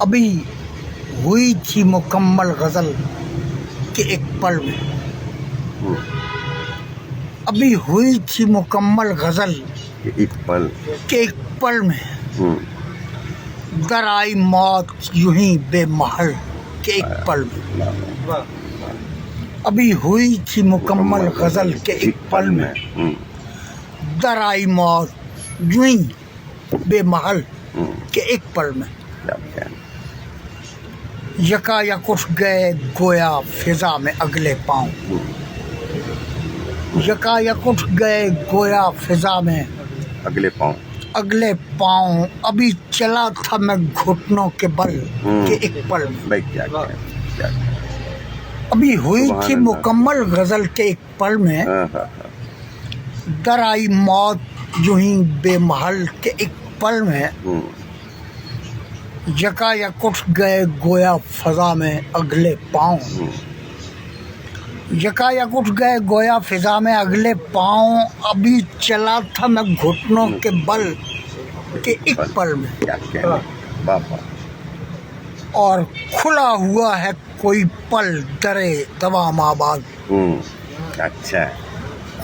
ابھی ہوئی تھی مکمل غزل کہ ایک پل میں، ابھی ہوئی تھی مکمل غزل ایک پل کہ ایک پل میں در آئی موت یوں ہی بے محل کہ ایک پل میں، ابھی ہوئی تھی مکمل غزل کہ ایک پل میں در آئی موت یوں ہی بے محل کہ ایک پل میں، یکا یک اٹھ گئے گویا فضا میں اگلے پاؤں، یکا یک اٹھ گئے گویا فضا میں اگلے پاؤں، ابھی چلا تھا میں گھٹنوں کے بل کہ ایک پل میں، ابھی ہوئی تھی مکمل غزل کے ایک پل میں در آئی موت یوں ہی بے محل کے ایک پل میں، یکا یک اٹھ گئے گویا فضا میں اگلے پاؤں، یکا یک اٹھ گئے گویا فضا میں اگلے پاؤں، ابھی چلا تھا میں گھٹنوں کے بل کے ایک پل میں، اور کھلا ہوا ہے کوئی پل درے دوام آباد، اچھا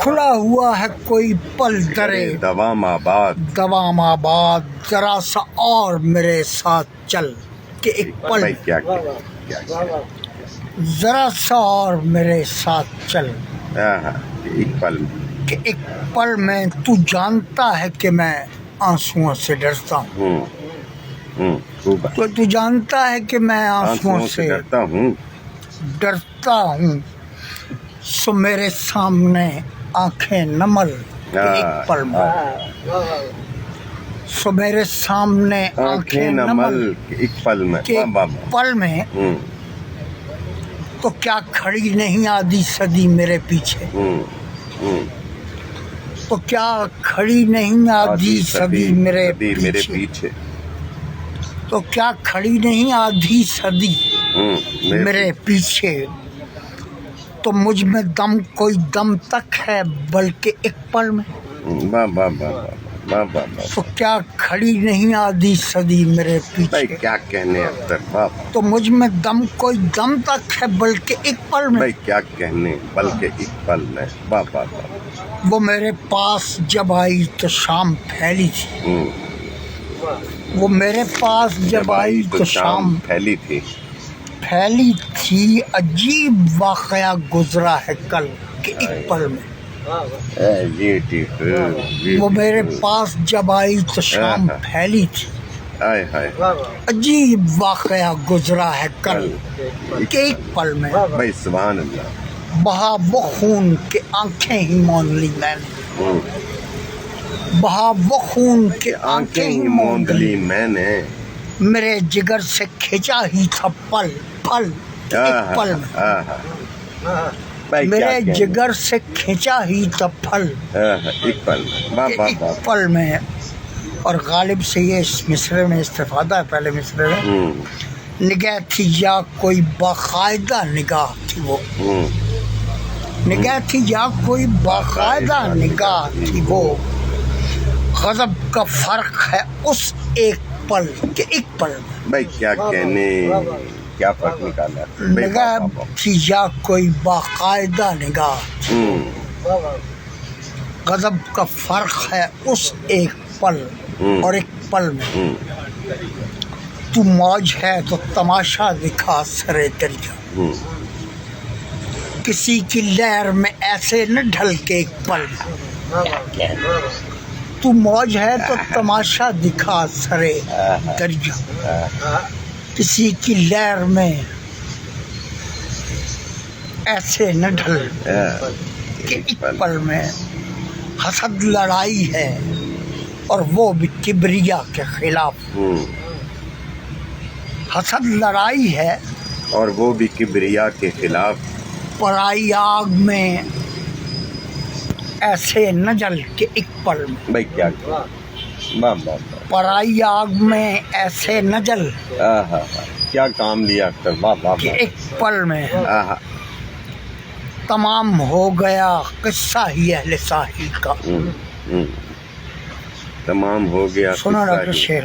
کھلا ہوا ہے کوئی پل درے دوام آباد، ذرا سا اور میرے ساتھ چل کہ ایک پل میں، ذرا سا اور میرے ساتھ چل کہ ایک پل میں، تو جانتا ہے کہ میں آنسوؤں سے ڈرتا ہوں، تو جانتا ہے کہ میں آنسوؤں سے ڈرتا ہوں، سو میرے سامنے آنکھیں نمل کہ ایک پل میں، سو میرے سامنے آنکھیں نمل ایک پل میں، کہ پل میں، تو کیا کھڑی نہیں آدھی صدی میرے پیچھے، تو کیا کھڑی نہیں آدھی صدی میرے پیچھے، تو کیا کھڑی نہیں آدھی صدی میرے پیچھے، تو مجھ میں دم کوئی دم تک ہے بلکہ ایک پل میں، تو کیا کھڑی نہیں آدھی صدی میرے پیچھے، کیا کہنے اختر، تو مجھ میں دم کوئی دم تک ہے بلکہ ایک پل میں، کیا کہنے بلکہ ایک پل میں، وہ میرے پاس جب آئی تو شام پھیلی تھی، وہ میرے پاس جب آئی تو شام پھیلی تھی، عجیب واقعہ گزرا ہے کل کہ ایک پل میں، وہ میرے پاس جب آئی تو شام پھیلی تھی، عجیب واقعہ گزرا ہے کل کہ ایک پل میں، سبحان اللہ، بہا وہ خون کہ آنکھیں ہی موند لی میں نے، بہا وہ خون کہ آنکھیں ہی موند لی میں نے، میرے جگر سے کھینچا ہی تھا پل کہ ایک پل میں، میرے جگر سے کھینچا ہی تھا پل ایک پل میں، کہ ایک پل میں، اور غالب سے یہ اس مصرے میں استفادہ ہے، پہلے مصرے میں، نگاہ تھی یا کوئی باقاعدہ نگاہ تھی، وہ نگاہ تھی یا کوئی باقاعدہ نگاہ تھی، وہ غضب کا فرق ہے اس ایک پل کہ ایک پل میں، کیا کہنے، کیا فرق نکالا، نگاہ تھی یا کوئی باقاعدہ نگاہ تھی، غضب کا فرق ہے اس ایک پل اور ایک پل میں، تو موج ہے تو تماشا دکھا سرے دریا، کسی کی لہر میں ایسے نہ ڈھل کے ایک پل میں، تو موج ہے تو تماشا دکھا سرے دریا، کسی کی لہر میں ایسے نہ ڈھل کہ ایک پل میں، حسد لڑائی ہے اور وہ بھی کبریا کے خلاف، حسد لڑائی ہے اور وہ بھی کبریا کے خلاف، پرائی آگ میں ایسے نہ جل کے ایک پل میں، کیا پرائی آگ میں ایسے نہ جل کیا کام لیا اختر، کہ ایک پل میں، تمام ہو گیا قصہ ہی اہل ساحل کا، تمام ہو گیا سنا ڈاکٹر شیر،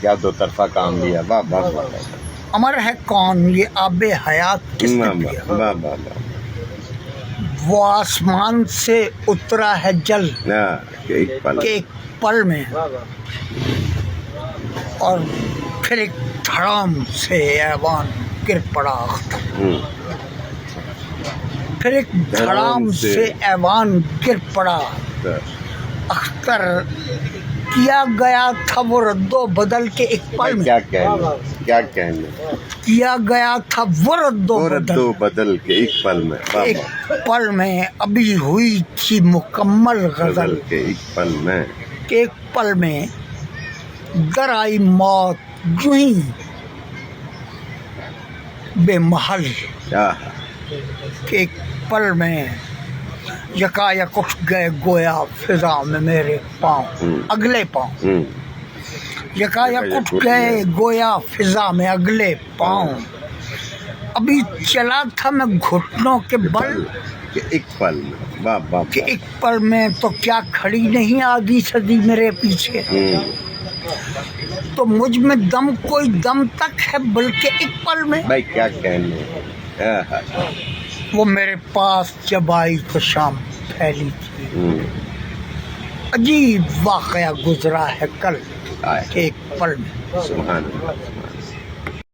کیا دو طرفہ کام لیا. واہ واہ واہ امر ہے کون یہ آب حیات کس نے واہ پیا؟ واہ واہ واہ. وہ آسمان سے اترا ہے جل ہاں کہ ایک پل کہ ایک پل میں، اور پھر ایک دھڑام سے ایوان گر پڑا اختر. پھر ایک دھڑام سے ایوان گر پڑا اختر. کیا گیا تھا وہ رد و بدل کے ایک پل میں، کیا کہنے کیا کہنے کیا گیا تھا وہ رد و وہ رد بدل و بدل کے ایک پل میں. واہ ایک واہ. پل میں. ابھی ہوئی تھی مکمل غزل غزل کے ایک پل میں. کہ ایک پل میں در آئی موت یوں ہی بے محل. کہ ایک پل میں یکایک اٹھ گئے گویا فضا میں میرے پاؤں، اگلے پاؤں. یکایک اٹھ گئے گویا فضا میں اگلے پاؤں. ابھی چلا تھا میں گھٹنوں کے بل کہ ایک پل میں. واہ واہ کہ ایک پل میں تو کیا کھڑی نہیں آدھی صدی میرے پیچھے. تو مجھ میں دم کوئی دم تک ہے بلکہ ایک پل میں. بھائی کیا کہنے. وہ میرے پاس جب آئی تو شام پھیلی تھی. عجیب واقعہ گزرا ہے کل کہ ایک پل میں. سبحان اللہ.